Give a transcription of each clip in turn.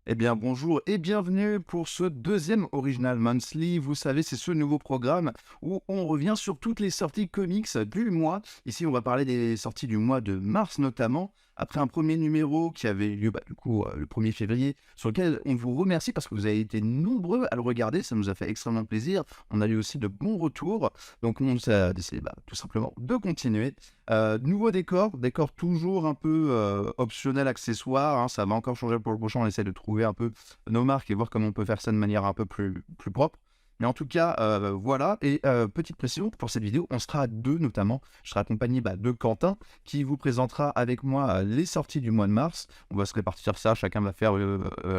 Eh bien, bonjour et bienvenue pour ce deuxième Original Monthly. Vous savez, c'est ce nouveau programme où on revient sur toutes les sorties comics du mois. Ici, on va parler des sorties du mois de mars notamment, après un premier numéro qui avait eu lieu le 1er février, sur lequel on vous remercie parce que vous avez été nombreux à le regarder. Ça nous a fait extrêmement plaisir. On a eu aussi de bons retours. Donc, on a décidé tout simplement de continuer. Nouveau décor toujours un peu optionnel, accessoire, hein, ça va encore changer pour le prochain, on essaie de trouver un peu nos marques et voir comment on peut faire ça de manière un peu plus propre. Mais en tout cas, voilà, et petite précision, pour cette vidéo, on sera à deux notamment, je serai accompagné de Quentin, qui vous présentera avec moi les sorties du mois de mars. On va se répartir ça, chacun va faire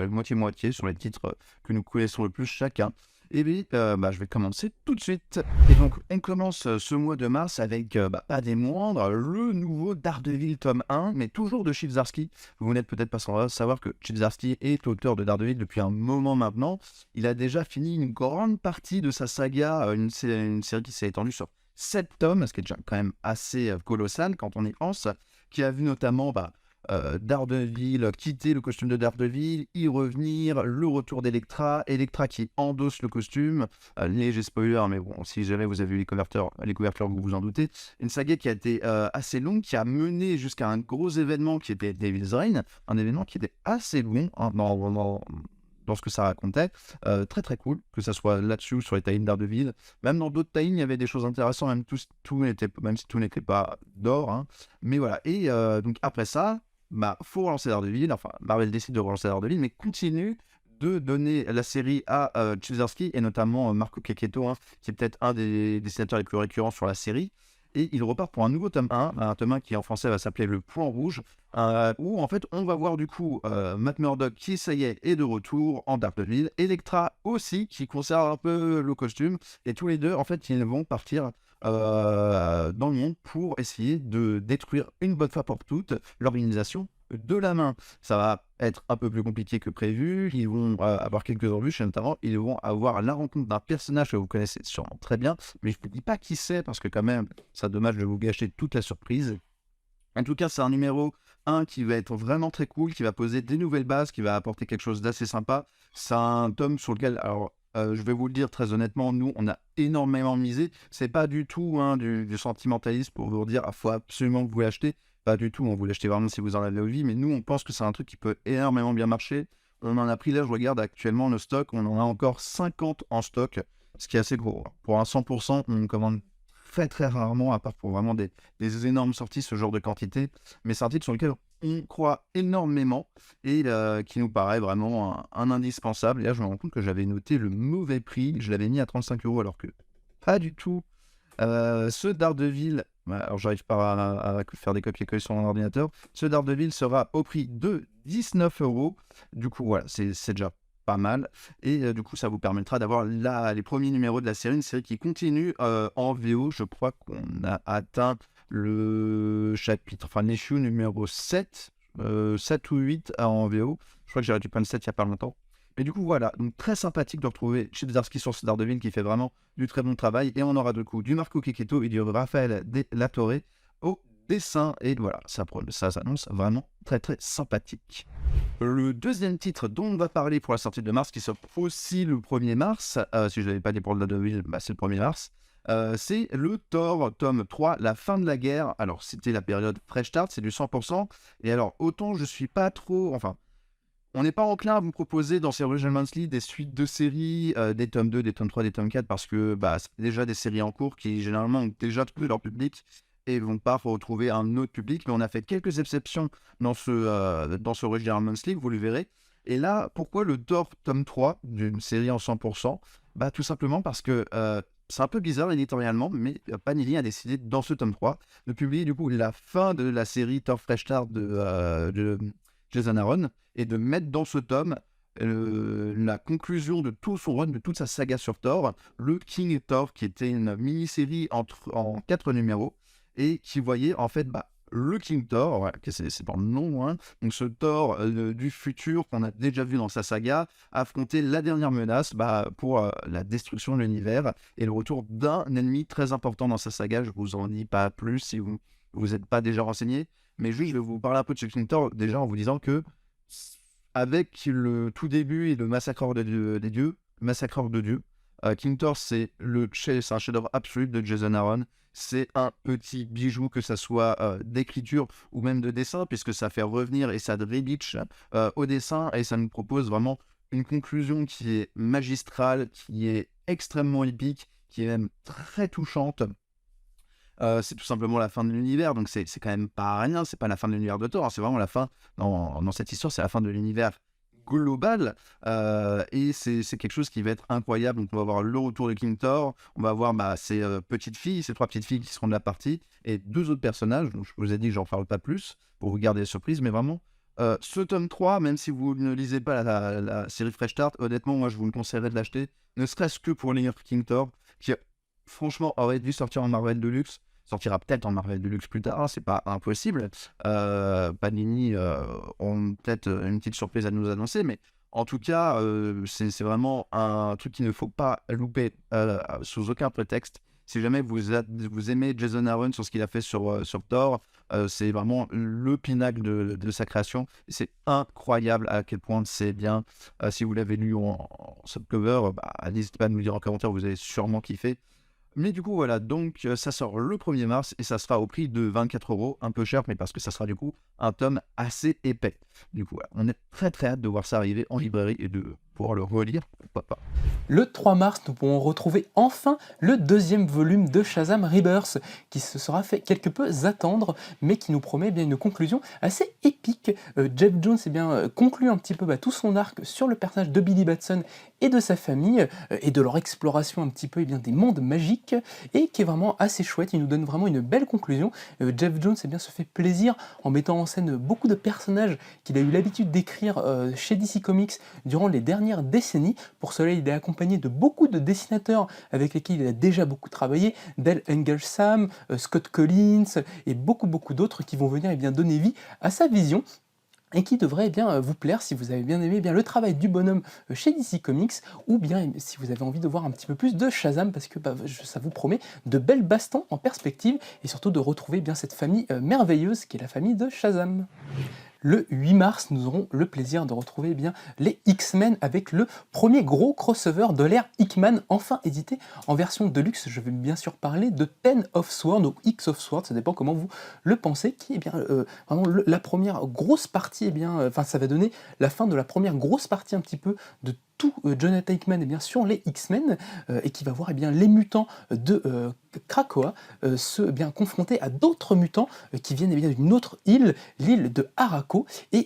moitié-moitié sur les titres que nous connaissons le plus chacun. Et oui, je vais commencer tout de suite. Et donc, on commence ce mois de mars avec, pas des moindres, le nouveau Daredevil tome 1, mais toujours de Chip Zdarsky. Vous n'êtes peut-être pas sans savoir que Chip Zdarsky est auteur de Daredevil depuis un moment maintenant. Il a déjà fini une grande partie de sa saga, une série qui s'est étendue sur 7 tomes, ce qui est déjà quand même assez colossal quand on y pense, qui a vu notamment Daredevil quitter le costume de Daredevil, y revenir, le retour d'Elektra, Elektra qui endosse le costume, léger spoiler, mais bon, si jamais vous avez vu les couvertures, vous vous en doutez, une saga qui a été assez longue, qui a mené jusqu'à un gros événement qui était Devil's Reign, un événement qui était assez long hein, dans ce que ça racontait, très très cool, que ça soit là-dessus, sur les tie-ins Daredevil, même dans d'autres tie-ins, il y avait des choses intéressantes, même si tout n'était pas d'or, hein. Mais voilà, et donc après ça, faut relancer Daredevil, enfin Marvel décide de relancer Daredevil, mais continue de donner la série à Chip Zdarsky et notamment Marco Checchetto, hein, qui est peut-être un des dessinateurs les plus récurrents sur la série. Et il repart pour un nouveau tome 1, un tome 1 qui en français va s'appeler Le Point Rouge, où en fait on va voir du coup Matt Murdock qui ça y est de retour en Daredevil, Elektra aussi qui conserve un peu le costume, et tous les deux en fait ils vont partir dans le monde pour essayer de détruire une bonne fois pour toutes l'organisation de la main. Ça va être un peu plus compliqué que prévu, ils vont avoir quelques embûches, et notamment ils vont avoir la rencontre d'un personnage que vous connaissez sûrement très bien, mais je ne vous dis pas qui c'est parce que quand même, c'est dommage de vous gâcher toute la surprise. En tout cas, c'est un numéro 1 qui va être vraiment très cool, qui va poser des nouvelles bases, qui va apporter quelque chose d'assez sympa. C'est un tome sur lequel, alors, je vais vous le dire très honnêtement, nous, on a énormément misé. C'est pas du tout hein, du sentimentalisme pour vous dire, faut absolument que vous l'achetez. Pas du tout, on vous l'achetez vraiment si vous en avez envie, mais nous, on pense que c'est un truc qui peut énormément bien marcher. On en a pris là, je regarde actuellement le stock, on en a encore 50 en stock, ce qui est assez gros. Pour un 100%, on commande très très rarement, à part pour vraiment des énormes sorties, ce genre de quantité. Mais c'est un titre sur lequel on croit énormément et qui nous paraît vraiment un indispensable. Et là, je me rends compte que j'avais noté le mauvais prix. Je l'avais mis à 35 € alors que pas du tout. Ce Daredevil, alors j'arrive pas à faire des copier-coller sur mon ordinateur. Ce Daredevil sera au prix de 19 €. Du coup, voilà, c'est déjà pas mal. Et du coup, ça vous permettra d'avoir les premiers numéros de la série, une série qui continue en VO. Je crois qu'on a atteint le chapitre, enfin l'issue numéro 7, 7 ou 8 en VO. Je crois que j'ai récupéré le 7 il n'y a pas longtemps. Mais du coup, voilà, donc très sympathique de retrouver Chip Zdarsky sur ce Daredevil qui fait vraiment du très bon travail. Et on aura du coup du Marco Checchetto et du Raphaël De La Torre au dessin. Et voilà, ça s'annonce vraiment très très sympathique. Le deuxième titre dont on va parler pour la sortie de mars, qui sort aussi le 1er mars, si je ne l'avais pas dit pour le Daredevil, c'est le 1er mars, c'est le Thor, tome 3, La fin de la guerre. Alors, c'était la période Fresh Start, c'est du 100%. Et alors, autant je suis pas trop... Enfin, on n'est pas enclin à vous proposer dans ces Original Monthly des suites de séries, des tomes 2, des tomes 3, des tomes 4, parce que c'est déjà des séries en cours qui généralement ont déjà trouvé leur public et vont pas retrouver un autre public. Mais on a fait quelques exceptions dans ce Original Monthly, vous le verrez. Et là, pourquoi le Thor tome 3 d'une série en 100%? Tout simplement parce que c'est un peu bizarre éditorialement, mais Panini a décidé dans ce tome 3 de publier du coup la fin de la série Thor Fresh Start de Jason Aaron, et de mettre dans ce tome la conclusion de tout son run, de toute sa saga sur Thor, le King Thor, qui était une mini-série en 4 numéros, et qui voyait en fait le King Thor, voilà, c'est dans le nom, hein, donc ce Thor du futur qu'on a déjà vu dans sa saga, affronter la dernière menace pour la destruction de l'univers, et le retour d'un ennemi très important dans sa saga. Je vous en dis pas plus si vous n'êtes pas déjà renseigné. Mais juste, je vais vous parler un peu de ce King Thor, déjà en vous disant que avec le tout début et le Massacre des dieux, Massacre de Dieu. King Thor, c'est un chef-d'œuvre absolu de Jason Aaron. C'est un petit bijou, que ça soit d'écriture ou même de dessin, puisque ça fait revenir et ça rebitch au dessin, et ça nous propose vraiment une conclusion qui est magistrale, qui est extrêmement épique, qui est même très touchante. C'est tout simplement la fin de l'univers, donc c'est quand même pas rien, c'est pas la fin de l'univers de Thor, hein, c'est vraiment la fin, dans cette histoire, c'est la fin de l'univers global, et c'est quelque chose qui va être incroyable. Donc on va voir le retour de King Thor, on va voir ces ces 3 petites filles qui seront de la partie, et 2 autres personnages, donc je vous ai dit que j'en parle pas plus, pour vous garder la surprise, mais vraiment, ce tome 3, même si vous ne lisez pas la série Fresh Start, honnêtement, moi je vous le conseillerais de l'acheter, ne serait-ce que pour lire King Thor, qui franchement aurait dû sortir en Marvel Deluxe, sortira peut-être en Marvel Deluxe plus tard, hein, c'est pas impossible. Panini ont peut-être une petite surprise à nous annoncer, mais en tout cas, c'est vraiment un truc qu'il ne faut pas louper sous aucun prétexte. Si jamais vous aimez Jason Aaron sur ce qu'il a fait sur Thor, c'est vraiment le pinacle de sa création. C'est incroyable à quel point c'est bien. Si vous l'avez lu en softcover, n'hésitez pas à nous le dire en commentaire, vous allez sûrement kiffer. Mais du coup, voilà, donc ça sort le 1er mars et ça sera au prix de 24 €, un peu cher, mais parce que ça sera du coup un tome assez épais. Du coup, voilà, on est très très hâte de voir ça arriver en librairie et de pouvoir le relire, pourquoi pas. Le 3 mars, nous pourrons retrouver enfin le deuxième volume de Shazam Rebirth, qui se sera fait quelque peu attendre, mais qui nous promet bien une conclusion assez épique. Jeff Jones conclut un petit peu tout son arc sur le personnage de Billy Batson et de sa famille, et de leur exploration un petit peu des mondes magiques, et qui est vraiment assez chouette. Il nous donne vraiment une belle conclusion. Jeff Jones se fait plaisir en mettant en scène beaucoup de personnages qu'il a eu l'habitude d'écrire chez DC Comics durant les dernières décennies. Pour cela, il est accompagné de beaucoup de dessinateurs avec lesquels il a déjà beaucoup travaillé, Dale Engelsham, Scott Collins et beaucoup d'autres qui vont venir donner vie à sa vision, et qui devrait vous plaire si vous avez bien aimé le travail du bonhomme chez DC Comics, ou bien si vous avez envie de voir un petit peu plus de Shazam, parce que ça vous promet de belles bastons en perspective, et surtout de retrouver cette famille merveilleuse qui est la famille de Shazam. Le 8 mars, nous aurons le plaisir de retrouver les X-Men avec le premier gros crossover de l'ère Hickman, enfin édité en version deluxe. Je vais bien sûr parler de Ten of Swords, ou X of Swords, ça dépend comment vous le pensez, qui est vraiment la première grosse partie, ça va donner la fin de la première grosse partie un petit peu de tout Jonathan Hickman sur les X-Men, et qui va voir les mutants de Krakoa confrontés à d'autres mutants qui viennent d'une autre île, l'île de Harako, et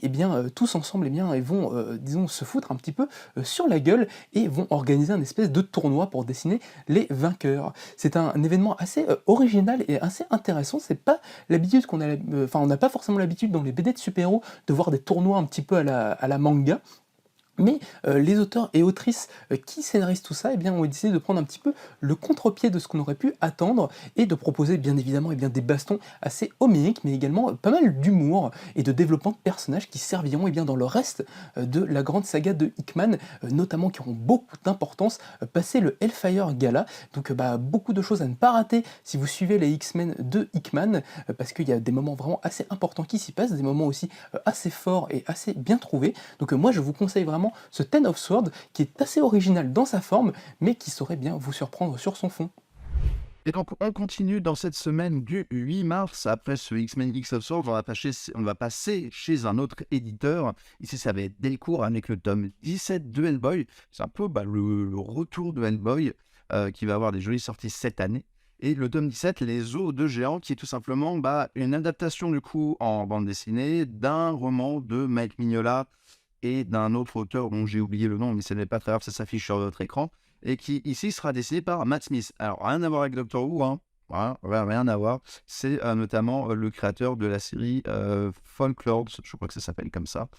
tous ensemble ils vont se foutre un petit peu sur la gueule, et vont organiser un espèce de tournoi pour dessiner les vainqueurs. C'est un événement assez original et assez intéressant. C'est pas l'habitude on n'a pas forcément l'habitude dans les BD de super-héros de voir des tournois un petit peu à la manga. Mais les auteurs et autrices qui scénarisent tout ça ont décidé de prendre un petit peu le contre-pied de ce qu'on aurait pu attendre, et de proposer bien évidemment des bastons assez homéiques, mais également pas mal d'humour et de développement de personnages qui serviront dans le reste de la grande saga de Hickman, notamment qui auront beaucoup d'importance passé le Hellfire Gala. Donc beaucoup de choses à ne pas rater si vous suivez les X-Men de Hickman, parce qu'il y a des moments vraiment assez importants qui s'y passent, des moments aussi assez forts et assez bien trouvés. Donc moi je vous conseille vraiment ce Ten of Swords, qui est assez original dans sa forme, mais qui saurait bien vous surprendre sur son fond. Et donc, on continue dans cette semaine du 8 mars. Après ce X-Men X of Swords, on va passer chez un autre éditeur. Ici, ça va être Delcourt avec le tome 17 de Hellboy. C'est un peu le retour de Hellboy, qui va avoir des jolies sorties cette année. Et le tome 17, Les Os de Géants, qui est tout simplement une adaptation du coup en bande dessinée d'un roman de Mike Mignola et d'un autre auteur dont j'ai oublié le nom, mais ce n'est pas très grave, ça s'affiche sur votre écran, et qui ici sera dessiné par Matt Smith. Alors, rien à voir avec Doctor Who, hein. Voilà, rien à voir. C'est notamment le créateur de la série Folklore, je crois que ça s'appelle comme ça.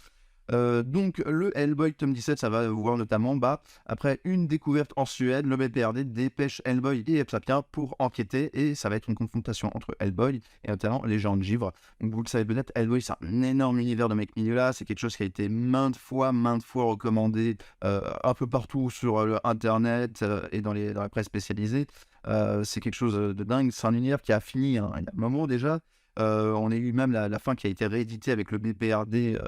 Donc le Hellboy tome 17, ça va voir notamment après une découverte en Suède, le BPRD dépêche Hellboy et Hepsapien pour enquêter, et ça va être une confrontation entre Hellboy et notamment les géants de givre. Donc vous le savez peut-être, Hellboy c'est un énorme univers de Mike Mignola, c'est quelque chose qui a été maintes fois recommandé un peu partout sur internet et dans la presse spécialisée. C'est quelque chose de dingue, c'est un univers qui a fini il y a un moment déjà. On a eu même la fin qui a été rééditée avec le BPRD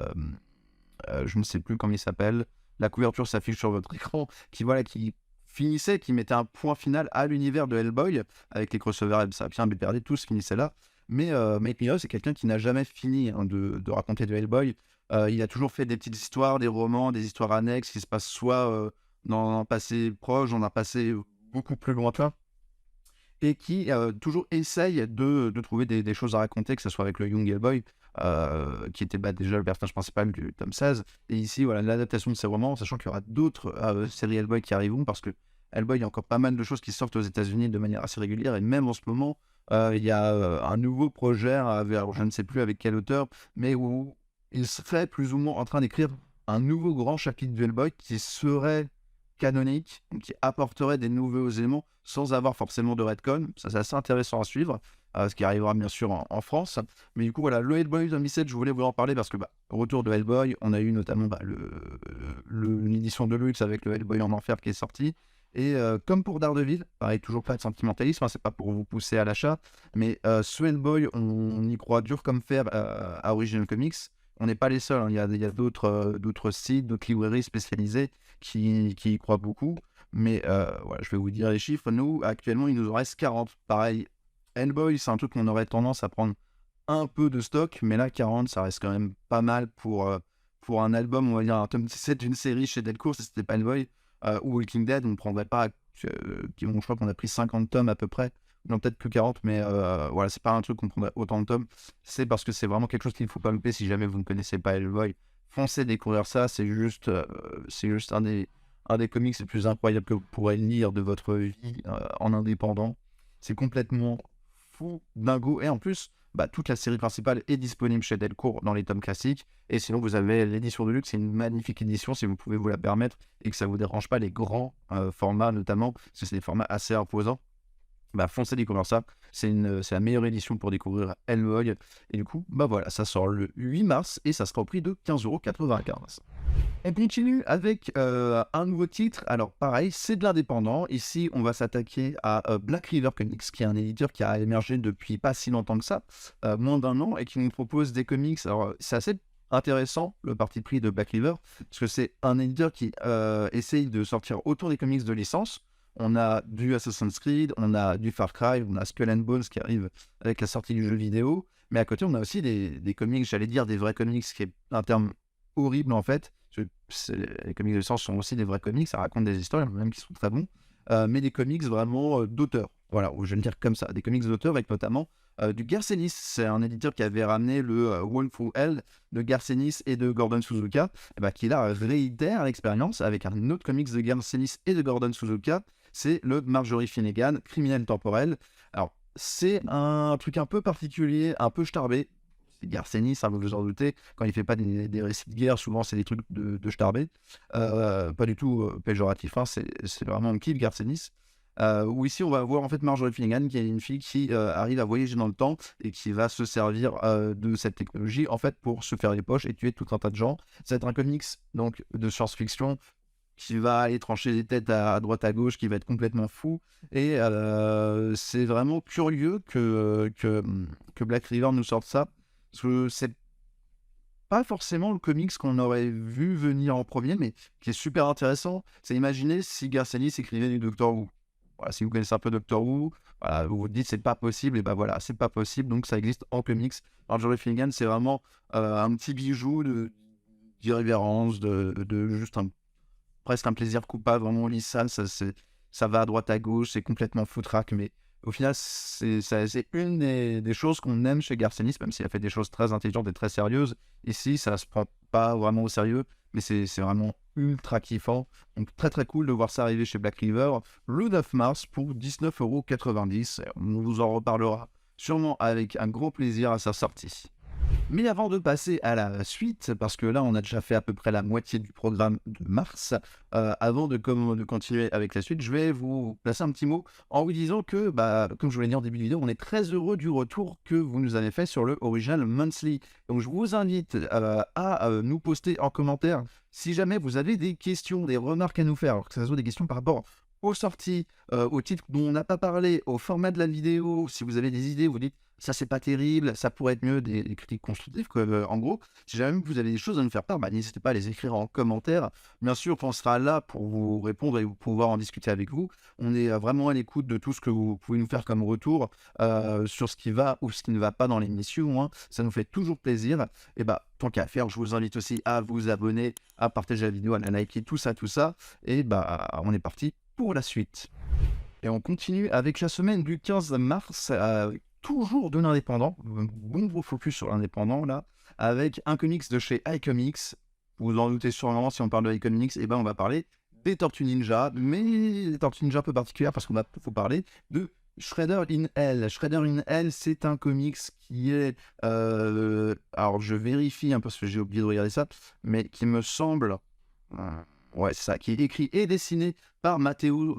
je ne sais plus comment il s'appelle, la couverture s'affiche sur votre écran, qui mettait un point final à l'univers de Hellboy, avec les crossovers et Sapien, BPRD, tous finissait là. Mais Mike Mignola, c'est quelqu'un qui n'a jamais fini de raconter de Hellboy. Il a toujours fait des petites histoires, des romans, des histoires annexes qui se passent soit dans un passé proche, dans un passé beaucoup plus lointain, et qui toujours essaye de trouver des choses à raconter, que ce soit avec le Young Hellboy, qui était déjà le personnage principal du tome 16, et ici, voilà, l'adaptation de ces romans, sachant qu'il y aura d'autres séries Hellboy qui arriveront, parce que Hellboy, il y a encore pas mal de choses qui sortent aux États-Unis de manière assez régulière, et même en ce moment, il y a un nouveau projet, alors je ne sais plus avec quel auteur, mais où il serait plus ou moins en train d'écrire un nouveau grand chapitre de Hellboy qui serait canonique, donc qui apporterait des nouveaux éléments sans avoir forcément de retcon. Ça, c'est assez intéressant à suivre, ce qui arrivera bien sûr en France. Mais du coup, voilà, le Hellboy 2007, je voulais vous en parler parce que, retour de Hellboy, on a eu notamment l'édition de luxe avec le Hellboy en enfer qui est sorti. Et comme pour Daredevil, pareil, toujours pas de sentimentalisme, c'est pas pour vous pousser à l'achat, mais ce Hellboy, on y croit dur comme fer à Original Comics. On n'est pas les seuls, hein. Il y a d'autres sites, d'autres librairies spécialisées qui y croient beaucoup. Mais voilà, je vais vous dire les chiffres. Nous, actuellement, il nous en reste 40. Pareil, Hellboy, c'est un truc qu'on aurait tendance à prendre un peu de stock, mais là, 40, ça reste quand même pas mal pour un album, on va dire un tome 17 d'une série chez Delcourt, si c'était pas Hellboy, ou Walking Dead, on ne prendrait pas, je crois qu'on a pris 50 tomes à peu près, non peut-être que 40, mais voilà, c'est pas un truc qu'on prendrait autant de tomes, c'est parce que c'est vraiment quelque chose qu'il ne faut pas louper si jamais vous ne connaissez pas Hellboy. Foncez découvrir ça, c'est juste un des comics les plus incroyables que vous pourrez lire de votre vie en indépendant. C'est complètement fou, dingo, et en plus, toute la série principale est disponible chez Delcourt dans les tomes classiques, et sinon vous avez l'édition de luxe, c'est une magnifique édition si vous pouvez vous la permettre et que ça vous dérange pas les grands formats notamment, parce que c'est des formats assez imposants. Foncez découvrir ça, c'est la meilleure édition pour découvrir Hellboy, et du coup, voilà, ça sort le 8 mars et ça sera au prix de 15,95 €. On continue avec un nouveau titre. Alors pareil, c'est de l'indépendant. Ici, on va s'attaquer à Black River Comics, qui est un éditeur qui a émergé depuis pas si longtemps que ça, moins d'un an, et qui nous propose des comics. Alors c'est assez intéressant, le parti pris de Black River, parce que c'est un éditeur qui essaye de sortir autant des comics de licence. On a du Assassin's Creed, on a du Far Cry, on a Skull and Bones qui arrive avec la sortie du jeu vidéo, mais à côté on a aussi des comics, j'allais dire des vrais comics, qui est un terme horrible en fait. Les comics de licence sont aussi des vrais comics, ça raconte des histoires, même qui sont très bons, mais des comics vraiment d'auteur. Voilà, je vais le dire comme ça, des comics d'auteur avec notamment du Garcenis. C'est un éditeur qui avait ramené le One Through Hell de Garcenis et de Gordon Suzuka, qui là réitère l'expérience avec un autre comics de Garcenis et de Gordon Suzuka. C'est le Marjorie Finnegan, Criminel temporel. Alors, c'est un truc un peu particulier, un peu starbé. C'est Garcenis, vous vous en doutez. Quand il fait pas des récits de guerre, souvent c'est des trucs de starbé. Pas du tout péjoratif, hein, c'est vraiment un kiff, Garcenis. Où ici on va voir en fait Marjorie Finnegan, qui est une fille qui arrive à voyager dans le temps et qui va se servir de cette technologie en fait pour se faire les poches et tuer tout un tas de gens. Ça va être un comics donc de science-fiction qui va aller trancher des têtes à droite à gauche, qui va être complètement fou, et c'est vraiment curieux que Black River nous sorte ça, parce que c'est pas forcément le comics qu'on aurait vu venir en premier, mais qui est super intéressant. C'est imaginer si Garcenis écrivait du Doctor Who. Voilà, si vous connaissez un peu Doctor Who, voilà, vous vous dites c'est pas possible, et voilà, c'est pas possible, donc ça existe en comics. Marjorie Finnegan, c'est vraiment un petit bijou d'irrévérence, de juste presque un plaisir coupable, vraiment on lit ça, ça va à droite à gauche, c'est complètement foutraque, mais au final, c'est une des choses qu'on aime chez Garcenis, même s'il a fait des choses très intelligentes et très sérieuses. Ici, ça se prend pas vraiment au sérieux, mais c'est vraiment ultra kiffant. Donc très très cool de voir ça arriver chez Black River le 9 mars pour 19,90 €. On vous en reparlera sûrement avec un gros plaisir à sa sortie. Mais avant de passer à la suite, parce que là on a déjà fait à peu près la moitié du programme de mars, avant de continuer avec la suite, je vais vous placer un petit mot en vous disant que, comme je vous l'ai dit en début de vidéo, on est très heureux du retour que vous nous avez fait sur le Original Monthly. Donc je vous invite à nous poster en commentaire si jamais vous avez des questions, des remarques à nous faire, alors que ce soit des questions par rapport aux sorties, aux titres dont on n'a pas parlé, au format de la vidéo. Si vous avez des idées, vous dites ça c'est pas terrible, ça pourrait être mieux, des critiques constructives, en gros, si jamais vous avez des choses à nous faire part, bah, n'hésitez pas à les écrire en commentaire. Bien sûr, on sera là pour vous répondre et vous pouvoir en discuter avec vous. On est vraiment à l'écoute de tout ce que vous pouvez nous faire comme retour sur ce qui va ou ce qui ne va pas dans l'émission, hein. Ça nous fait toujours plaisir. Et bah, tant qu'à faire, je vous invite aussi à vous abonner, à partager la vidéo, à la liker, tout ça, tout ça. Et bah, on est parti pour la suite. Et on continue avec la semaine du 15 mars, toujours de l'indépendant. Bon gros focus sur l'indépendant là, avec un comics de chez iComics. Vous vous en doutez sûrement, si on parle de iComics, et ben on va parler des Tortues Ninja, mais des Tortues Ninja un peu particulières parce qu'on va faut parler de Shredder in Hell. Shredder in Hell, c'est un comics qui est, alors je vérifie un peu parce que j'ai oublié de regarder ça, mais qui me semble, ouais c'est ça, qui est écrit et dessiné par Matthäus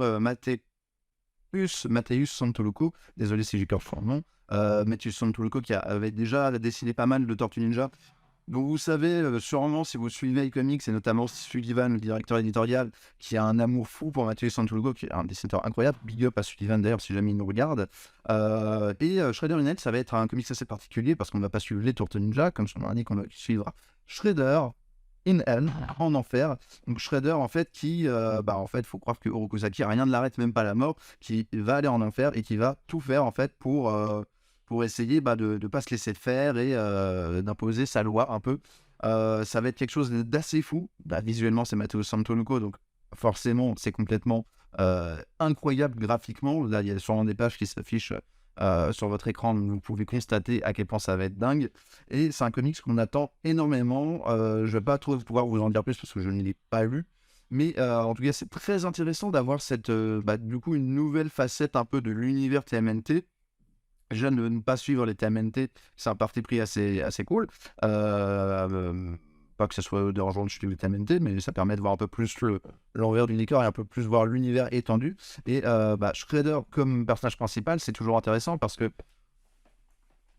Santoluco, désolé si j'écorche son nom, Matthäus Santoluco qui avait déjà dessiné pas mal de Tortues Ninja. Donc vous savez, sûrement si vous suivez iComics et notamment Sullivan, le directeur éditorial, qui a un amour fou pour Matthäus Santoluco, qui est un dessinateur incroyable, big up à Sullivan d'ailleurs si jamais il nous regarde. Shredder in Hell, ça va être un comics assez particulier parce qu'on ne va pas suivre les Tortues Ninja, comme son nom l'indique, on va suivre Shredder in Hell, en enfer. Donc Shredder en fait qui, en fait faut croire que Orokusaki rien ne l'arrête, même pas la mort, qui va aller en enfer et qui va tout faire en fait pour essayer de ne pas se laisser faire et d'imposer sa loi un peu. Ça va être quelque chose d'assez fou. Visuellement c'est Matteo Santoluco, donc forcément c'est complètement incroyable graphiquement. Là il y a sûrement des pages qui s'affichent sur votre écran, donc vous pouvez constater à quel point ça va être dingue. Et c'est un comics qu'on attend énormément. Je ne vais pas trop pouvoir vous en dire plus parce que je ne l'ai pas lu. Mais en tout cas, c'est très intéressant d'avoir cette, du coup, une nouvelle facette un peu de l'univers TMNT. Déjà, ne pas suivre les TMNT, c'est un parti pris assez cool. Pas que ça soit dérangeant de suivre les TMNT, mais ça permet de voir un peu plus l'envers du décor et un peu plus voir l'univers étendu. Et Shredder comme personnage principal, c'est toujours intéressant parce que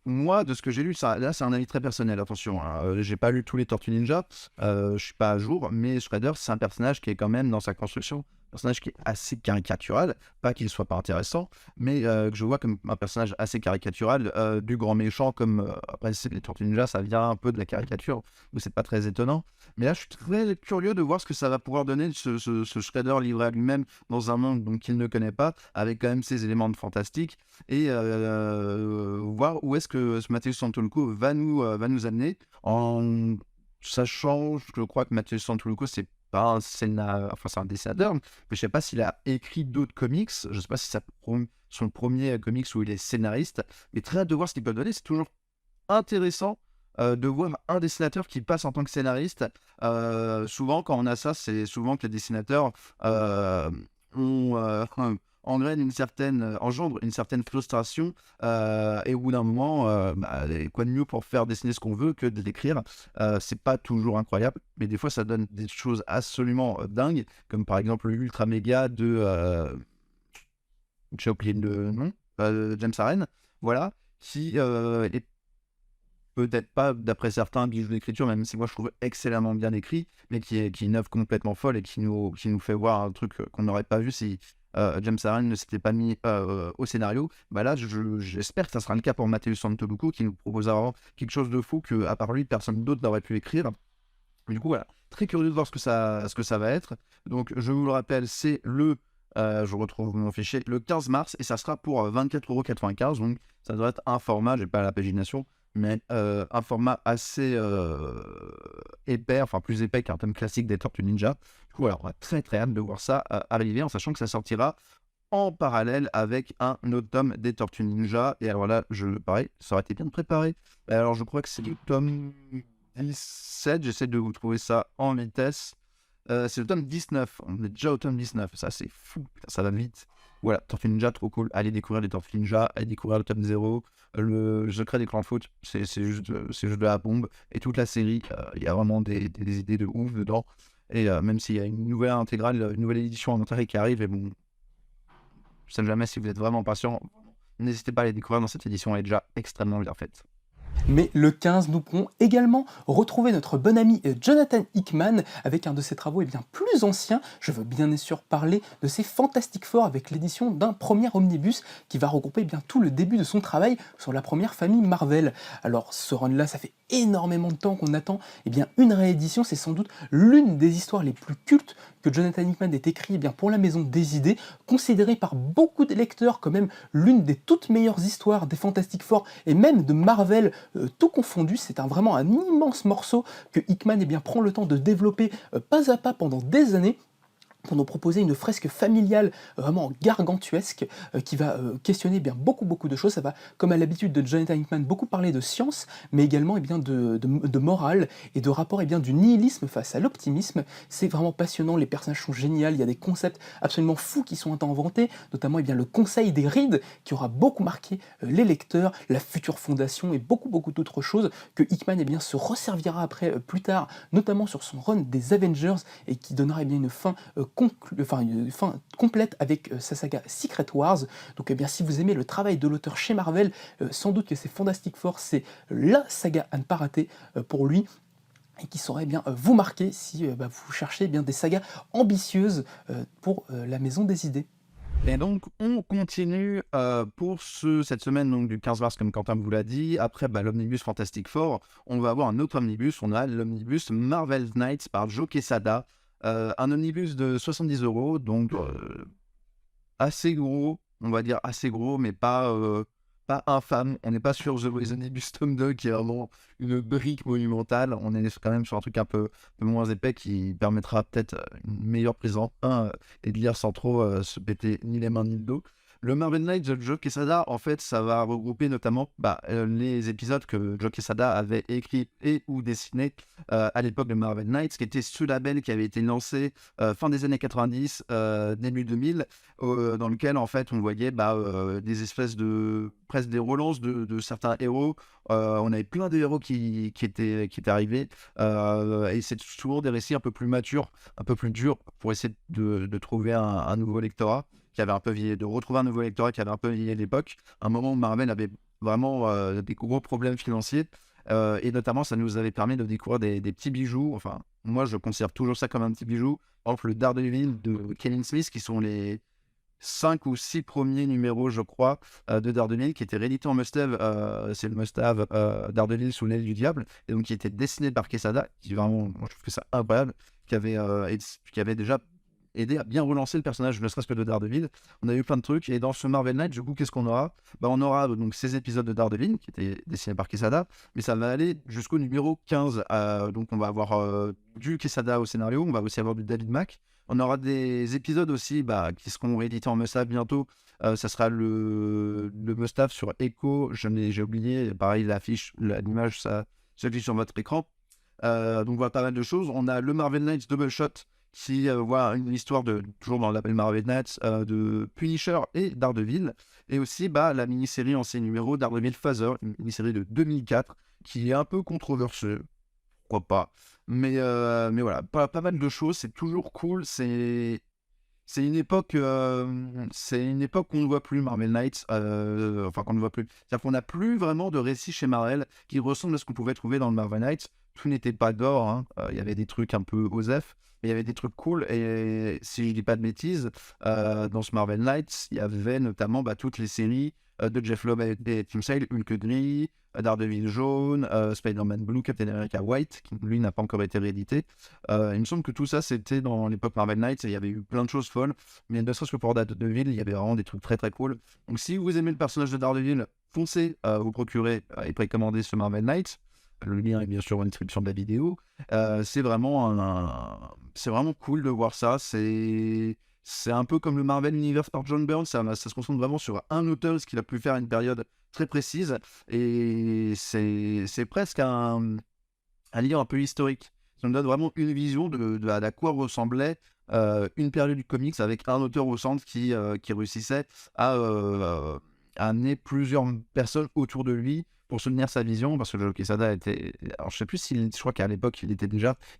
moi, de ce que j'ai lu, là, c'est un avis très personnel, attention, hein. J'ai pas lu tous les Tortues Ninja, je suis pas à jour, mais Shredder, c'est un personnage qui est quand même, dans sa construction, un personnage qui est assez caricatural, pas qu'il soit pas intéressant, mais que je vois comme un personnage assez caricatural, du grand méchant, comme, après, les Tortues Ninja, ça vient un peu de la caricature, donc c'est pas très étonnant. Mais là, je suis très curieux de voir ce que ça va pouvoir donner, ce Shredder livré à lui-même dans un monde donc, qu'il ne connaît pas, avec quand même ses éléments de fantastique, et voir où est-ce que ce Matthäus Santoluco va nous amener, en sachant, je crois que Matthäus Santoluco, c'est pas un enfin c'est un dessinateur, mais je sais pas s'il a écrit d'autres comics, je sais pas si c'est son premier comics où il est scénariste, mais très hâte de voir ce qu'il peut donner. C'est toujours intéressant de voir un dessinateur qui passe en tant que scénariste. Souvent, quand on a ça, c'est souvent que les dessinateurs ont, engendrent une certaine frustration, et au bout d'un moment, quoi de mieux pour faire dessiner ce qu'on veut que de l'écrire. C'est pas toujours incroyable, mais des fois ça donne des choses absolument dingues, comme par exemple l'Ultra Méga de j'ai oublié le nom, James Aren, voilà, qui est peut-être pas, d'après certains, bijou d'écriture, même si moi je trouve excellemment bien écrit, mais qui est une œuvre complètement folle et qui nous fait voir un truc qu'on n'aurait pas vu si James Aaron ne s'était pas mis au scénario. Là, j'espère que ça sera le cas pour Matthäus Santoluco, qui nous proposera vraiment quelque chose de fou que, à part lui, personne d'autre n'aurait pu écrire. Du coup, voilà, très curieux de voir ce que ça va être. Donc, je vous le rappelle, c'est je retrouve mon fichier, le 15 mars, et ça sera pour 24,95 €. Donc, ça doit être un format, j'ai pas la pagination, mais un format assez épais, enfin plus épais qu'un thème classique des Tortues Ninja. Du coup, alors, on a très très hâte de voir ça arriver, en sachant que ça sortira en parallèle avec un autre tome des Tortues Ninja. Et alors là, pareil, ça aurait été bien de préparer. Alors, je crois que c'est le tome 17, j'essaie de vous trouver ça en vitesse. C'est le tome 19, on est déjà au tome 19, ça c'est fou, putain, ça va vite. Voilà, Tortue Ninja, trop cool. Allez découvrir les Tortues Ninja, allez découvrir le tome 0, le secret des clans de foot, c'est juste de la bombe. Et toute la série, il y a vraiment des idées de ouf dedans. Et même s'il y a une nouvelle intégrale, une nouvelle édition en entier qui arrive, et bon, je sais jamais si vous êtes vraiment patient, n'hésitez pas à les découvrir dans cette édition, elle est déjà extrêmement bien faite. Mais le 15, nous pourrons également retrouver notre bon ami Jonathan Hickman avec un de ses travaux bien plus anciens. Je veux bien sûr parler de ses Fantastic Four avec l'édition d'un premier omnibus qui va regrouper bien tout le début de son travail sur la première famille Marvel. Alors ce run-là, ça fait énormément de temps qu'on attend une réédition. C'est sans doute l'une des histoires les plus cultes que Jonathan Hickman ait écrit pour la Maison des Idées, considérée par beaucoup de lecteurs comme même l'une des toutes meilleures histoires des Fantastic Four et même de Marvel, tout confondu. C'est vraiment un immense morceau que Hickman prend le temps de développer pas à pas pendant des années, pour nous proposer une fresque familiale vraiment gargantuesque qui va questionner beaucoup de choses. Ça va, comme à l'habitude de Jonathan Hickman, beaucoup parler de science, mais également de morale et de rapport du nihilisme face à l'optimisme. C'est vraiment passionnant, les personnages sont géniaux, il y a des concepts absolument fous qui sont inventés, notamment le conseil des rides qui aura beaucoup marqué les lecteurs, la future fondation et beaucoup d'autres choses que Hickman se resservira après plus tard, notamment sur son run des Avengers et qui donnera une fin une fin complète avec sa saga Secret Wars. Donc si vous aimez le travail de l'auteur chez Marvel, sans doute que c'est Fantastic Four, c'est la saga à ne pas rater pour lui, et qui saurait vous marquer si vous cherchez des sagas ambitieuses pour la Maison des Idées. Et donc, on continue pour cette semaine donc, du 15 mars, comme Quentin vous l'a dit. Après l'omnibus Fantastic Four, on va avoir un autre omnibus. On a l'omnibus Marvel Knights par Joe Quesada. Un omnibus de 70 €, donc assez gros, on va dire assez gros, mais pas infâme. On n'est pas sur The Omnibus Tome 2 qui est vraiment une brique monumentale. On est quand même sur un truc un peu moins épais qui permettra peut-être une meilleure prise en main et de lire sans trop se péter ni les mains ni le dos. Le Marvel Knights de Joe Quesada, en fait, ça va regrouper notamment les épisodes que Joe Quesada avait écrits et ou dessinés à l'époque de Marvel Knights, qui était ce label qui avait été lancé fin des années 90, début 2000, dans lequel, en fait, on voyait des espèces de presque des relances de certains héros. On avait plein de héros qui étaient arrivés, et c'est toujours des récits un peu plus matures, un peu plus durs, pour essayer de trouver un nouveau lectorat qui avait un peu vieilli, de retrouver un nouveau lectorat qui avait un peu vieilli à l'époque, un moment où Marvel avait vraiment des gros problèmes financiers, et notamment ça nous avait permis de découvrir des petits bijoux. Enfin, moi je considère toujours ça comme un petit bijou. Par exemple, le Daredevil de Kevin Smith, qui sont les 5 ou 6 premiers numéros, je crois, de Daredevil, qui était réédité en must-have. C'est le must-have Daredevil sous l'aile du diable, et donc qui était dessiné par Quesada, qui vraiment, moi je trouve que c'est incroyable, qui avait déjà aider à bien relancer le personnage, ne serait-ce que de Daredevil. On a eu plein de trucs, et dans ce Marvel Knight, du coup, qu'est-ce qu'on aura? On aura donc ces épisodes de Daredevil, qui étaient dessinés par Quesada, mais ça va aller jusqu'au numéro 15. Donc on va avoir du Quesada au scénario, on va aussi avoir du David Mack. On aura des épisodes aussi qui seront réédités en must-have bientôt. Ça sera le must-have sur Echo, j'ai oublié, pareil, l'image, ça s'affiche sur votre écran. Donc voilà, pas mal de choses. On a le Marvel Knights Double Shot, qui voit une histoire toujours dans le label Marvel Knights, de Punisher et Daredevil, et aussi la mini-série en 6 numéros Daredevil Phaser, une mini-série de 2004 qui est un peu controversée, pourquoi pas, mais voilà, pas mal de choses, c'est toujours cool. C'est une époque qu'on ne voit plus, Marvel Knights, enfin qu'on ne voit plus. C'est-à-dire qu'on n'a plus vraiment de récits chez Marvel qui ressemblent à ce qu'on pouvait trouver dans le Marvel Knights. Tout n'était pas d'or, hein. Il y avait des trucs un peu osef, mais il y avait des trucs cool. Et si je dis pas de bêtises, dans ce Marvel Knights, il y avait notamment toutes les séries de Jeff Loeb et Tim Sale, Hulk gris, Daredevil jaune, Spider-Man blue, Captain America white, qui lui n'a pas encore été réédité. Il me semble que tout ça c'était dans l'époque Marvel Knights, et il y avait eu plein de choses folles, mais ne serait-ce que pour Daredevil, il y avait vraiment des trucs très très cool. Donc si vous aimez le personnage de Daredevil, foncez vous procurer et précommander ce Marvel Knights. Le lien est bien sûr en description de la vidéo. C'est vraiment cool de voir ça. C'est un peu comme le Marvel Universe par John Byrne. Ça se concentre vraiment sur un auteur, ce qu'il a pu faire à une période très précise. Et c'est presque un livre un peu historique. Ça nous donne vraiment une vision à quoi ressemblait une période du comics, avec un auteur au centre qui réussissait à amener plusieurs personnes autour de lui pour soutenir sa vision, parce que Joe Quesada était... Alors je sais plus je crois qu'à l'époque il était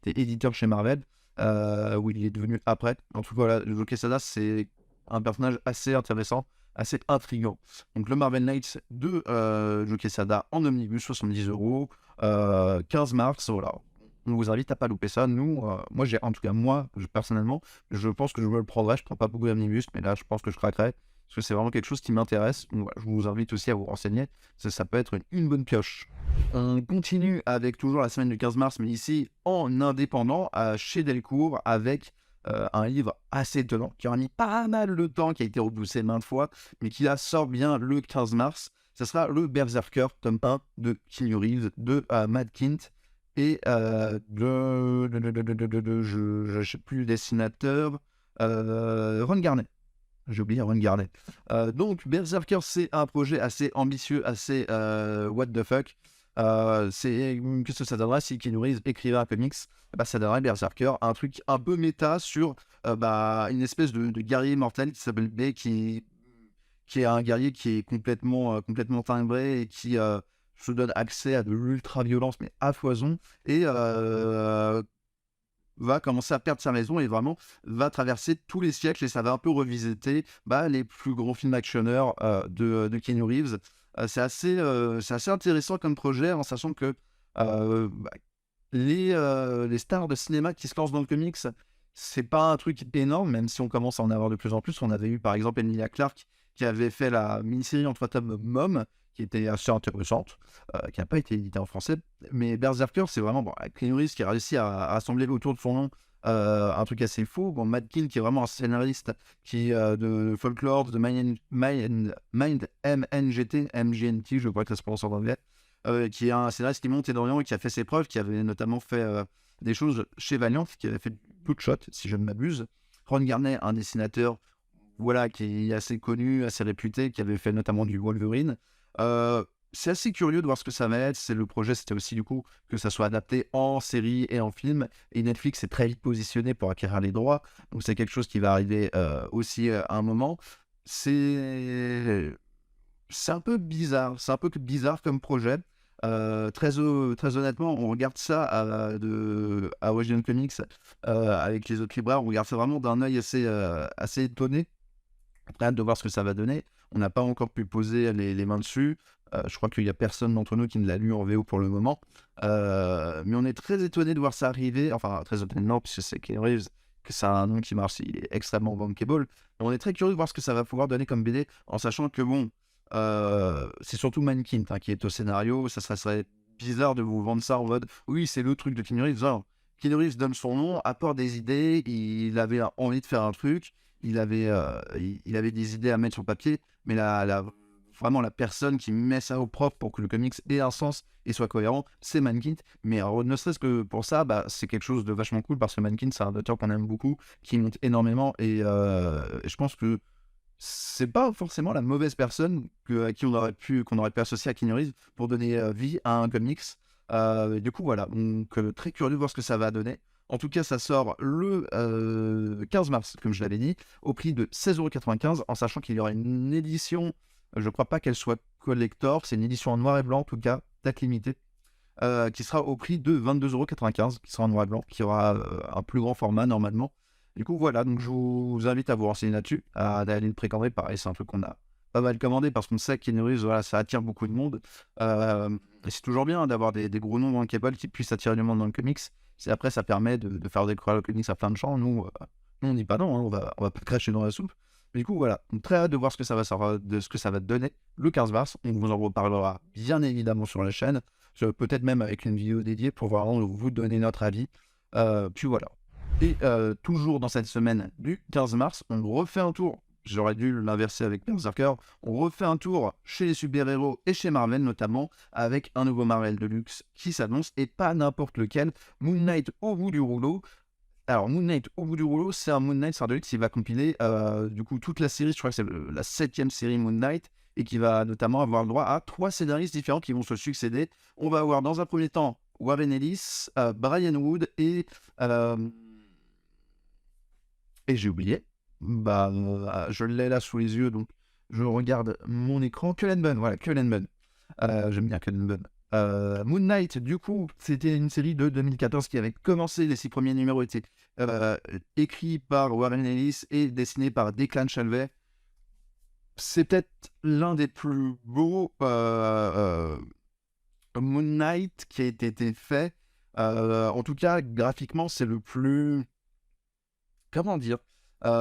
éditeur chez Marvel, où il est devenu après. En tout cas, voilà, Joe Quesada, c'est un personnage assez intéressant, assez intriguant. Donc le Marvel Knights de Joe Quesada en omnibus, 70 €, 15 mars, voilà. On vous invite à pas louper ça. Nous, moi, en tout cas, personnellement, je pense que je me le prendrai. Je prends pas beaucoup d'omnibus, mais là, je pense que je craquerai parce que c'est vraiment quelque chose qui m'intéresse. Donc, voilà, je vous invite aussi à vous renseigner. Ça peut être une bonne pioche. On continue avec toujours la semaine du 15 mars, mais ici en indépendant, chez Delcourt, avec un livre assez étonnant, qui aura mis pas mal de temps, qui a été repoussé maintes fois, mais qui là sort bien le 15 mars. Ce sera le Berserker, tome 1 de Keanu Reeves, de Matt Kindt, et je sais plus le dessinateur, Ron Garnet. J'ai oublié Ron Garnet. Donc, Berserker, c'est un projet assez ambitieux, assez what the fuck. Qu'est-ce que ça donnerait si Keanu Reeves écrivait un comics? Bah, ça donnerait Berserker, un truc un peu méta sur une espèce de guerrier mortel qui s'appelle B, qui est un guerrier qui est complètement timbré et qui se donne accès à de l'ultra-violence, mais à foison, et va commencer à perdre sa maison et vraiment va traverser tous les siècles, et ça va un peu revisiter les plus grands films actionneurs de Keanu Reeves. C'est assez intéressant comme projet, en sachant que euh, bah, les stars de cinéma qui se lancent dans le comics, c'est pas un truc énorme, même si on commence à en avoir de plus en plus. On avait eu par exemple Emilia Clarke qui avait fait la mini-série en 3 tomes Mom, qui était assez intéressante, qui n'a pas été éditée en français. Mais Berserker, c'est vraiment Keanu Reeves qui a réussi à rassembler autour de son nom un truc assez fou. Bon, Matt Kindt qui est vraiment un scénariste de Folklore, de Mind MNGT, MGNT, je crois que ça se prononce en anglais, qui est un scénariste qui monte et d'Orient et qui a fait ses preuves, qui avait notamment fait des choses chez Valiant, qui avait fait Bloodshot, si je ne m'abuse. Ron Garnet, un dessinateur qui est assez connu, assez réputé, qui avait fait notamment du Wolverine. C'est assez curieux de voir ce que ça va être. Le projet, c'était aussi du coup que ça soit adapté en série et en film. Et Netflix est très vite positionné pour acquérir les droits. Donc c'est quelque chose qui va arriver aussi à un moment. C'est un peu bizarre. C'est un peu bizarre comme projet. Très honnêtement, on regarde ça à Original Comics avec les autres libraires. On regarde ça vraiment d'un œil assez étonné. Hâte de voir ce que ça va donner. On n'a pas encore pu poser les mains dessus. Je crois qu'il n'y a personne d'entre nous qui ne l'a lu en VO pour le moment. Mais on est très étonné de voir ça arriver. Enfin, très étonné, non, puisque c'est Keanu Reeves, que c'est un nom qui marche, il est extrêmement bankable. Mais on est très curieux de voir ce que ça va pouvoir donner comme BD, en sachant que c'est surtout Mankind qui est au scénario. Ça serait bizarre de vous vendre ça en mode oui, c'est le truc de Keanu Reeves. Non. Keanu Reeves donne son nom, apporte des idées, il avait envie de faire un truc. Il avait des idées à mettre sur papier, mais vraiment la personne qui met ça au propre pour que le comics ait un sens et soit cohérent, c'est Mankind. Mais ne serait-ce que pour ça, c'est quelque chose de vachement cool, parce que Mankind, c'est un auteur qu'on aime beaucoup, qui monte énormément, et je pense que c'est pas forcément la mauvaise personne à qui qu'on aurait pu associer à Keanu Reeves pour donner vie à un comics. Du coup, voilà, donc très curieux de voir ce que ça va donner. En tout cas, ça sort le 15 mars, comme je l'avais dit, au prix de 16,95 €, en sachant qu'il y aura une édition, je ne crois pas qu'elle soit collector, c'est une édition en noir et blanc, en tout cas, date limitée, qui sera au prix de 22,95 €, qui sera en noir et blanc, qui aura un plus grand format normalement. Du coup, voilà, donc je vous invite à vous renseigner là-dessus, d'aller le précommander. Pareil, c'est un truc qu'on a pas mal commandé parce qu'on sait qu'Keanu Reeves, voilà, ça attire beaucoup de monde. Et c'est toujours bien d'avoir des gros noms bankable qui puissent attirer du monde dans le comics. Après, ça permet de faire découvrir le comics à plein de gens. Nous, on dit pas non, on va pas cracher dans la soupe. Mais du coup, voilà, donc, très hâte de voir ce que ça va donner le 15 mars. On vous en reparlera bien évidemment sur la chaîne, peut-être même avec une vidéo dédiée pour vraiment vous donner notre avis. Puis voilà. Et toujours dans cette semaine du 15 mars, on refait un tour. J'aurais dû l'inverser avec Berserker. On refait un tour chez les super-héros et chez Marvel notamment, avec un nouveau Marvel Deluxe qui s'annonce, et pas n'importe lequel. Moon Knight au bout du rouleau. Alors, Moon Knight au bout du rouleau, c'est un Moon Knight Star Deluxe qui va compiler du coup toute la série. Je crois que c'est la 7e série Moon Knight, et qui va notamment avoir le droit à 3 scénaristes différents qui vont se succéder. On va avoir dans un premier temps Warren Ellis, Brian Wood et j'ai oublié. Je l'ai là sous les yeux, donc je regarde mon écran. Cullen Bunn, voilà, Cullen Bunn. J'aime bien Cullen Bunn. Moon Knight, du coup, c'était une série de 2014 qui avait commencé. Les 6 premiers numéros étaient écrits par Warren Ellis et dessinés par Declan Shalvey. c'est peut-être l'un des plus beaux Moon Knight qui a été fait. En tout cas, graphiquement, c'est le plus. Comment dire?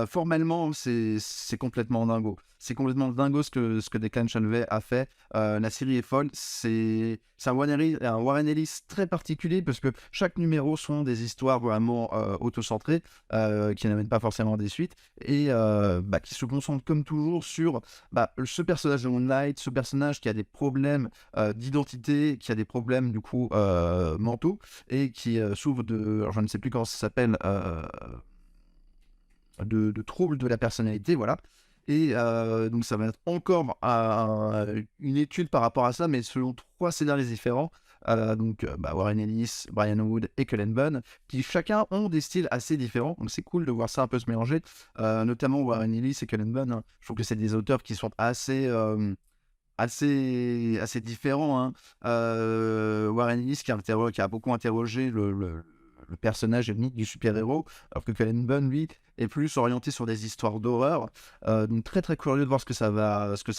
Formellement, c'est complètement dingo. C'est complètement dingo ce que Declan Shalvey a fait. La série est folle. C'est un Warren Ellis très particulier parce que chaque numéro sont des histoires vraiment autocentrées qui n'amènent pas forcément des suites et qui se concentrent comme toujours sur ce personnage de Moon Knight, ce personnage qui a des problèmes d'identité, qui a des problèmes du coup mentaux et qui souffre de, alors, je ne sais plus comment ça s'appelle, de troubles de la personnalité, voilà. Et donc ça va être encore une étude par rapport à ça, mais selon 3 scénarios différents. Warren Ellis, Brian Wood et Cullen Bunn, qui chacun ont des styles assez différents. Donc c'est cool de voir ça un peu se mélanger. Notamment Warren Ellis et Cullen Bunn, hein. Je trouve que c'est des auteurs qui sont assez différents, hein. Warren Ellis qui a beaucoup interrogé le personnage mythe du super-héros, alors que Cullen Bunn, lui, est plus orienté sur des histoires d'horreur. Donc très très curieux de voir ce que ça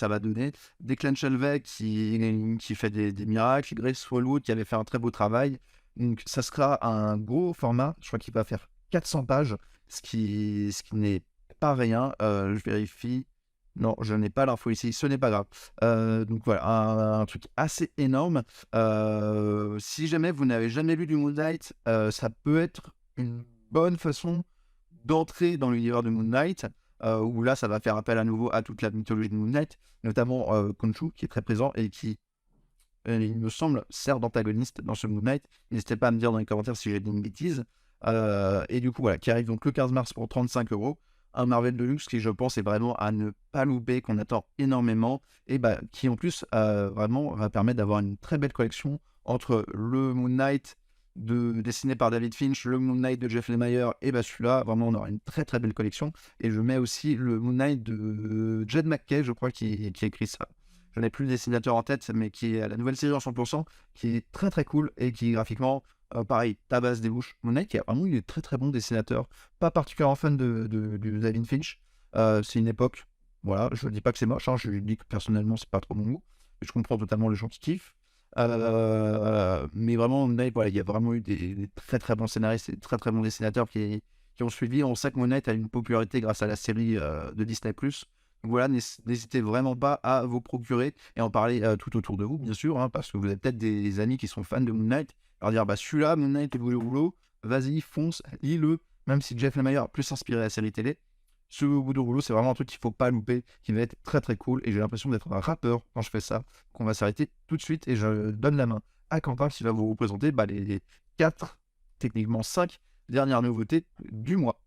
va donner. Declan Shalvey qui fait des miracles, Grace Smallwood qui avait fait un très beau travail. Donc ça sera un gros format, je crois qu'il va faire 400 pages, ce qui n'est pas rien. Je vérifie. Non, je n'ai pas l'info ici, ce n'est pas grave. Donc voilà, un truc assez énorme. Si jamais vous n'avez jamais lu du Moon Knight, ça peut être une bonne façon d'entrer dans l'univers de Moon Knight, où là, ça va faire appel à nouveau à toute la mythologie de Moon Knight, notamment Khonshu, qui est très présent et qui, il me semble, sert d'antagoniste dans ce Moon Knight. N'hésitez pas à me dire dans les commentaires si j'ai dit une bêtise. Et du coup, voilà, qui arrive donc le 15 mars pour 35 €. Un Marvel Deluxe qui, je pense, est vraiment à ne pas louper, qu'on attend énormément, et qui en plus, vraiment, va permettre d'avoir une très belle collection entre le Moon Knight dessiné par David Finch, le Moon Knight de Jeff Lemire, et celui-là, vraiment, on aura une très très belle collection. Et je mets aussi le Moon Knight de Jed McKay, je crois, qui a écrit ça. Je n'ai plus le dessinateur en tête, mais qui est la nouvelle série en 100%, qui est très très cool et qui, graphiquement, pareil, tabasse des bouches. Moon Knight, qui a vraiment eu des très très bons dessinateurs. Pas particulièrement fan de David Finch. C'est une époque. Voilà, je ne dis pas que c'est moche, hein, je dis que personnellement, c'est pas trop mon goût. Je comprends totalement les gens qui kiffent. Mais vraiment, Moon Knight, voilà, il y a vraiment eu des très très bons scénaristes et des très très bons dessinateurs qui ont suivi. On sait que Moon Knight a une popularité grâce à la série de Disney+. Donc voilà, n'hésitez vraiment pas à vous procurer et en parler tout autour de vous, bien sûr, hein, parce que vous avez peut-être des amis qui sont fans de Moon Knight. Alors dire, celui-là, Moon Knight et le boulot, vas-y, fonce, lis-le, même si Jeff Lemire a plus inspiré la série télé. Ce bout de rouleau, c'est vraiment un truc qu'il faut pas louper, qui va être très très cool. Et j'ai l'impression d'être un rappeur quand je fais ça. Qu'on va s'arrêter tout de suite et je donne la main à Quentin qui va vous représenter les 4, techniquement 5 dernières nouveautés du mois.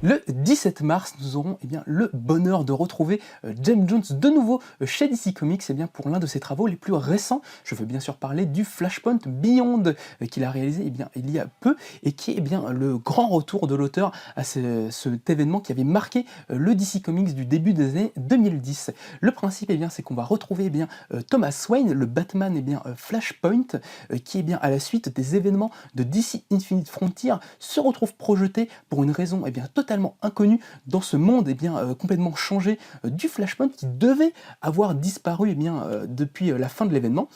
Le 17 mars, nous aurons le bonheur de retrouver Jeff Jones de nouveau chez DC Comics pour l'un de ses travaux les plus récents. Je veux bien sûr parler du Flashpoint Beyond qu'il a réalisé il y a peu et qui est le grand retour de l'auteur à cet événement qui avait marqué le DC Comics du début des années 2010. Le principe, c'est qu'on va retrouver Thomas Wayne, le Batman Flashpoint, qui à la suite des événements de DC Infinite Frontier se retrouve projeté pour une raison totalement inconnue dans ce monde complètement changé du Flashpoint qui devait avoir disparu depuis la fin de l'événement,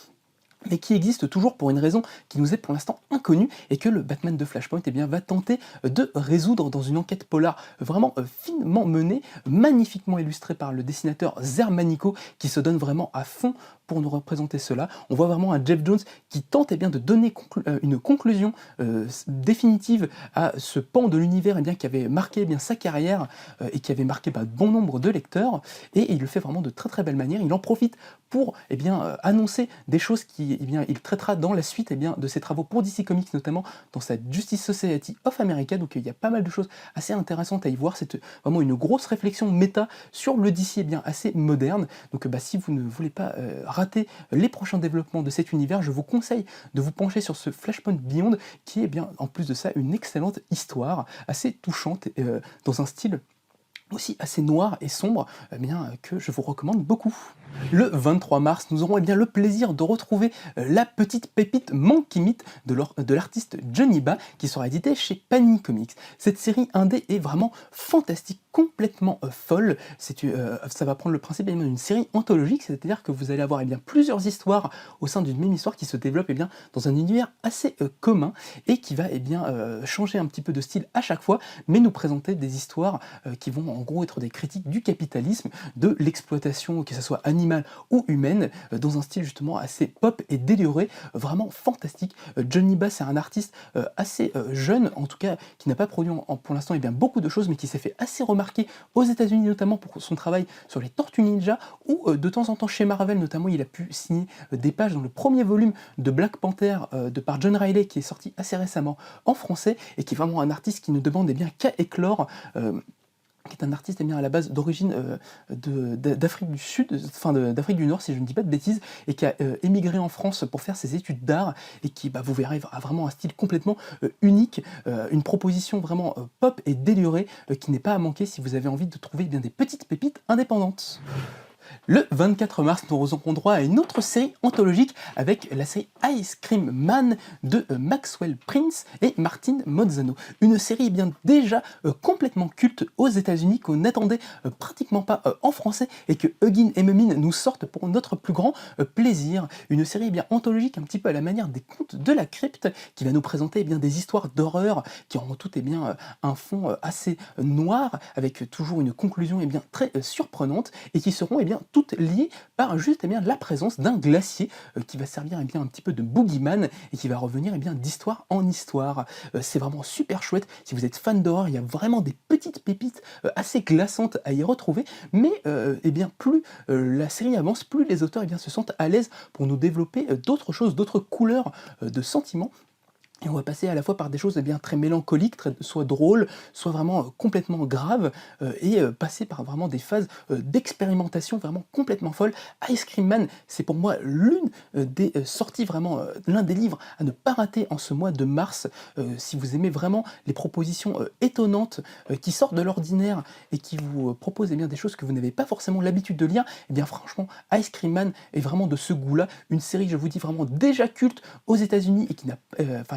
mais qui existe toujours pour une raison qui nous est pour l'instant inconnue et que le Batman de Flashpoint va tenter de résoudre dans une enquête polar vraiment finement menée, magnifiquement illustrée par le dessinateur Zermanico qui se donne vraiment à fond pour nous représenter cela. On voit vraiment un Jeff Jones qui tente de donner une conclusion définitive à ce pan de l'univers qui avait marqué sa carrière et qui avait marqué bon nombre de lecteurs, et il le fait vraiment de très très belle manière. Il en profite pour annoncer des choses qu'il traitera dans la suite de ses travaux pour DC Comics, notamment dans sa Justice Society of America. Donc il y a pas mal de choses assez intéressantes à y voir. C'est vraiment une grosse réflexion méta sur le DC assez moderne. Donc si vous ne voulez pas rater les prochains développements de cet univers, je vous conseille de vous pencher sur ce Flashpoint Beyond qui est en plus de ça une excellente histoire assez touchante dans un style aussi assez noir et sombre que je vous recommande beaucoup. Le 23 mars, nous aurons bien le plaisir de retrouver la petite pépite Monkey Meat de l'artiste Johnny Ba qui sera édité chez Panini Comics. Cette série indé est vraiment fantastique, complètement folle. Ça va prendre le principe d'une série anthologique, c'est-à-dire que vous allez avoir plusieurs histoires au sein d'une même histoire qui se développe dans un univers assez commun et qui va changer un petit peu de style à chaque fois, mais nous présenter des histoires qui vont en gros être des critiques du capitalisme, de l'exploitation, que ce soit animale ou humaine, dans un style justement assez pop et déluré, vraiment fantastique. Johnny Bass est un artiste assez jeune, en tout cas qui n'a pas produit pour l'instant beaucoup de choses, mais qui s'est fait assez remarquer aux États-Unis, notamment pour son travail sur les Tortues Ninja, ou de temps en temps chez Marvel, notamment il a pu signer des pages dans le premier volume de Black Panther par John Riley, qui est sorti assez récemment en français, et qui est vraiment un artiste qui ne demande qu'à éclore. Qui est un artiste à la base d'origine d'Afrique du Sud, enfin d'Afrique du Nord si je ne dis pas de bêtises, et qui a émigré en France pour faire ses études d'art, et qui, vous verrez, a vraiment un style complètement unique, une proposition vraiment pop et délurée, qui n'est pas à manquer si vous avez envie de trouver des petites pépites indépendantes. Le 24 mars, nous aurons droit à une autre série anthologique avec la série Ice Cream Man de Maxwell Prince et Martin Mozzano. Une série déjà complètement culte aux États-Unis, qu'on n'attendait pratiquement pas en français, et que Huggin et Mumin nous sortent pour notre plus grand plaisir. Une série anthologique un petit peu à la manière des contes de la crypte, qui va nous présenter des histoires d'horreur qui auront toutes un fond assez noir, avec toujours une conclusion très surprenante, et qui seront toutes liées par juste la présence d'un glacier qui va servir un petit peu de boogeyman, et qui va revenir d'histoire en histoire. C'est vraiment super chouette. Si vous êtes fan d'horreur, il y a vraiment des petites pépites assez glaçantes à y retrouver, mais plus la série avance, plus les auteurs se sentent à l'aise pour nous développer d'autres choses, d'autres couleurs de sentiments. Et on va passer à la fois par des choses très mélancoliques, soit drôles, soit vraiment complètement graves, et passer par vraiment des phases d'expérimentation vraiment complètement folles. Ice Cream Man, c'est pour moi l'une des sorties, vraiment l'un des livres à ne pas rater en ce mois de mars. Si vous aimez vraiment les propositions étonnantes qui sortent de l'ordinaire et qui vous proposent des choses que vous n'avez pas forcément l'habitude de lire, franchement, Ice Cream Man est vraiment de ce goût-là. Une série, je vous dis, vraiment déjà culte aux États-Unis, et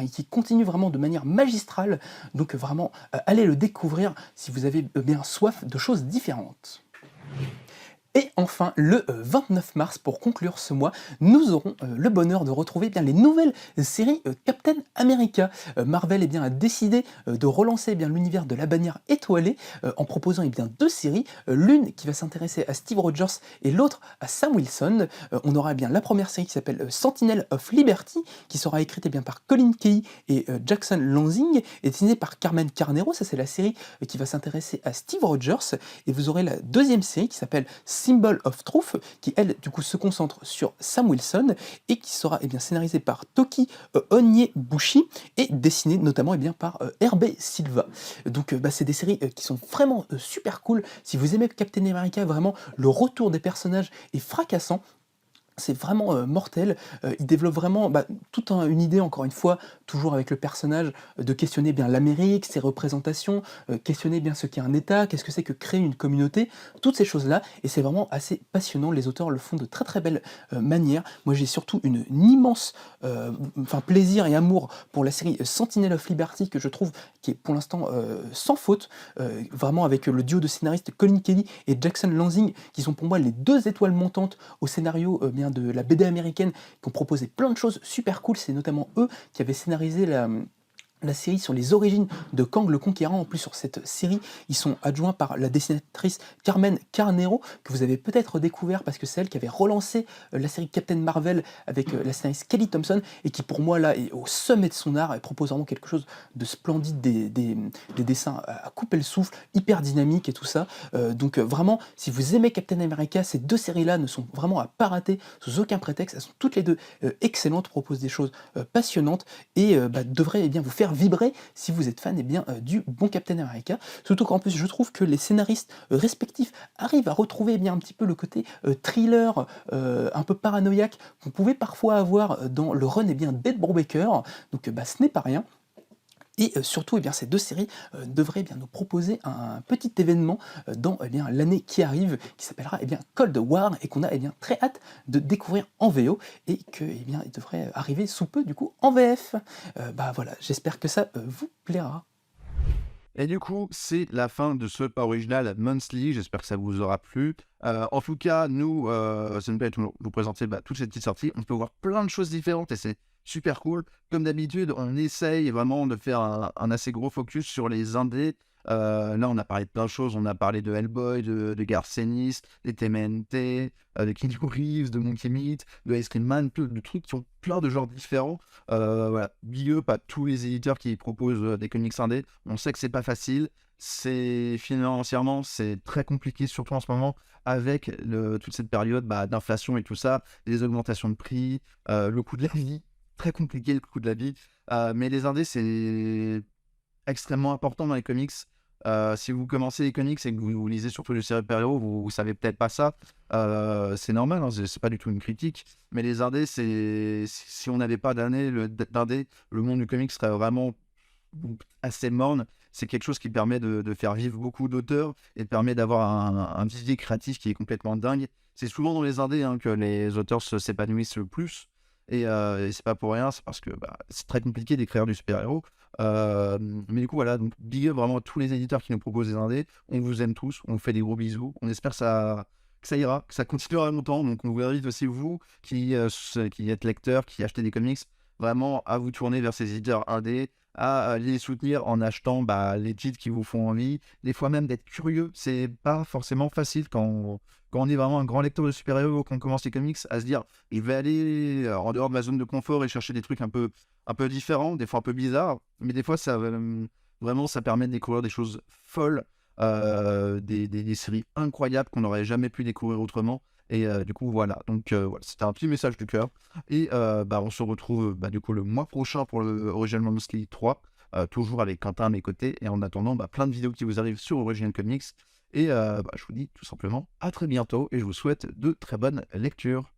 qui continue vraiment de manière magistrale. Donc vraiment, allez le découvrir si vous avez soif de choses différentes. Et enfin, le 29 mars, pour conclure ce mois, nous aurons le bonheur de retrouver les nouvelles séries Captain America. Marvel a décidé de relancer l'univers de la bannière étoilée, en proposant deux séries, l'une qui va s'intéresser à Steve Rogers et l'autre à Sam Wilson. On aura la première série qui s'appelle Sentinel of Liberty, qui sera écrite par Colin Key et Jackson Lansing, et dessinée par Carmen Carnero. Ça, c'est la série qui va s'intéresser à Steve Rogers. Et vous aurez la deuxième série qui s'appelle Symbol of Truth, qui elle du coup se concentre sur Sam Wilson, et qui sera scénarisée par Toki Onyebuchi et dessinée notamment par Herbe Silva. Donc c'est des séries qui sont vraiment super cool. Si vous aimez Captain America, vraiment le retour des personnages est fracassant. C'est vraiment mortel. Il développe vraiment toute une idée, encore une fois, toujours avec le personnage, de questionner l'Amérique, ses représentations, questionner ce qu'est un État, qu'est-ce que c'est que créer une communauté, toutes ces choses-là, et c'est vraiment assez passionnant. Les auteurs le font de très très belle manière. Moi, j'ai surtout une immense plaisir et amour pour la série Sentinel of Liberty, que je trouve qui est pour l'instant sans faute, vraiment avec le duo de scénaristes Colin Kelly et Jackson Lansing, qui sont pour moi les deux étoiles montantes au scénario de la BD américaine, qui ont proposé plein de choses super cool. C'est notamment eux qui avaient scénarisé la série sur les origines de Kang le Conquérant. En plus, sur cette série, ils sont adjoints par la dessinatrice Carmen Carnero, que vous avez peut-être découvert parce que c'est elle qui avait relancé la série Captain Marvel avec la scénariste Kelly Thompson, et qui pour moi là est au sommet de son art et propose vraiment quelque chose de splendide, des dessins à couper le souffle, hyper dynamique et tout ça. Donc vraiment, si vous aimez Captain America, ces deux séries-là ne sont vraiment à pas rater sous aucun prétexte. Elles sont toutes les deux excellentes, proposent des choses passionnantes, et devraient vous faire vibrer si vous êtes fan du bon Captain America. Surtout qu'en plus, je trouve que les scénaristes respectifs arrivent à retrouver un petit peu le côté thriller, un peu paranoïaque, qu'on pouvait parfois avoir dans le run d'Ed Brubaker. Donc ce n'est pas rien. Et surtout, eh bien, ces 2 séries, devraient, eh bien, nous proposer un petit événement, dans, eh bien, l'année qui arrive, qui s'appellera, eh bien, Cold War et qu'on a, eh bien, très hâte de découvrir en VO et que, eh bien, il devrait arriver sous peu, du coup, en VF. Bah, voilà, j'espère que ça, vous plaira. Et du coup, c'est la fin de ce original Monthly. J'espère que ça vous aura plu. En tout cas, nous, ça nous plaît de vous présenter toutes ces petites sorties. On peut voir plein de choses différentes et c'est super cool. Comme d'habitude, on essaye vraiment de faire un assez gros focus sur les indés. Là, on a parlé de plein de choses. On a parlé de Hellboy, de Garth Ennis, des TMNT, de Keanu Reeves, de Monkey Meat, de Ice Cream Man, de trucs qui ont plein de genres différents. Voilà, big up à tous les éditeurs qui proposent des comics indés. On sait que c'est pas facile. C'est financièrement, c'est très compliqué, surtout en ce moment, avec toute cette période d'inflation et tout ça, les augmentations de prix, le coût de la vie, très compliqué le coût de la vie. Mais les indés, c'est extrêmement important dans les comics. Si vous commencez les comics et que vous lisez surtout les séries super-héros, vous savez peut-être pas ça. C'est normal, hein, c'est pas du tout une critique. Mais les indés, si on n'avait pas d'indés, le monde du comics serait vraiment assez morne. C'est quelque chose qui permet de faire vivre beaucoup d'auteurs et permet d'avoir un vivier créatif qui est complètement dingue. C'est souvent dans les indés que les auteurs s'épanouissent le plus. Et c'est pas pour rien, c'est parce que c'est très compliqué d'écrire du super-héros. Mais du coup, voilà, donc big up vraiment à tous les éditeurs qui nous proposent des indés. On vous aime tous, on vous fait des gros bisous. On espère que ça ira, que ça continuera longtemps. Donc on vous invite aussi, vous qui êtes lecteurs, qui achetez des comics, vraiment à vous tourner vers ces éditeurs indés, à les soutenir en achetant les titres qui vous font envie. Des fois même d'être curieux, c'est pas forcément facile quand on est vraiment un grand lecteur de super-héros, qu'on commence les comics, à se dire je vais aller en dehors de ma zone de confort et chercher des trucs un peu différents, des fois un peu bizarres, mais des fois vraiment ça permet de découvrir des choses folles, des séries incroyables qu'on n'aurait jamais pu découvrir autrement. Et du coup voilà, donc voilà, c'était un petit message du cœur. Et on se retrouve du coup le mois prochain pour le Original Monthly 3, toujours avec Quentin à mes côtés. Et en attendant, plein de vidéos qui vous arrivent sur Original Comics. Et je vous dis tout simplement à très bientôt et je vous souhaite de très bonnes lectures.